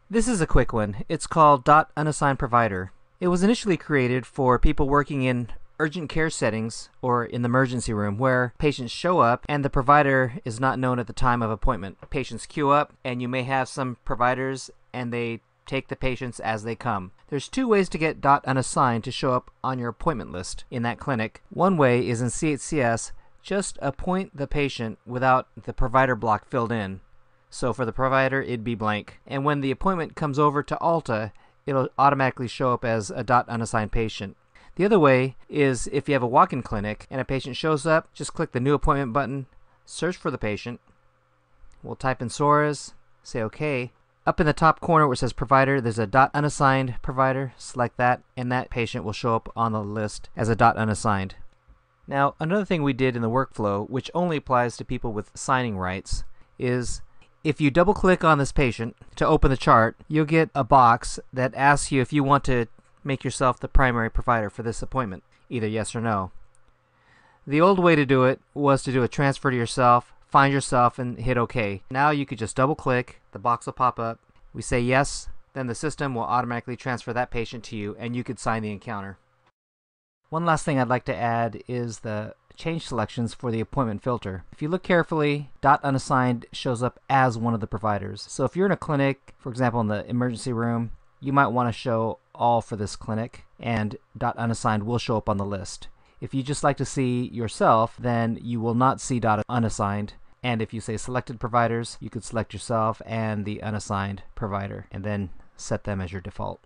This is a quick one. It's called Dot Unassigned Provider. It was initially created for people working in urgent care settings or in the emergency room where patients show up and the provider is not known at the time of appointment. Patients queue up and you may have some providers and they take the patients as they come. There's two ways to get Dot Unassigned to show up on your appointment list in that clinic. One way is in CHCS, just appoint the patient without the provider block filled in. So for the provider, it'd be blank. And when the appointment comes over to AHLTA, it'll automatically show up as a Dot Unassigned patient. The other way is if you have a walk-in clinic and a patient shows up, just click the New Appointment button, search for the patient. We'll type in SORAS, say OK. Up in the top corner where it says Provider, there's a Dot Unassigned Provider. Select that, and that patient will show up on the list as a Dot Unassigned. Now, another thing we did in the workflow, which only applies to people with signing rights, is if you double-click on this patient to open the chart, you'll get a box that asks you if you want to make yourself the primary provider for this appointment, either yes or no. The old way to do it was to do a transfer to yourself, find yourself, and hit OK. Now you could just double-click, the box will pop up, we say yes, then the system will automatically transfer that patient to you, and you could sign the encounter. One last thing I'd like to add is the change selections for the appointment filter. If you look carefully, Dot Unassigned shows up as one of the providers. So if you're in a clinic, for example in the emergency room, you might want to show all for this clinic, and Dot Unassigned will show up on the list. If you just like to see yourself, then you will not see Dot Unassigned. And if you say selected providers, you could select yourself and the unassigned provider, and then set them as your default.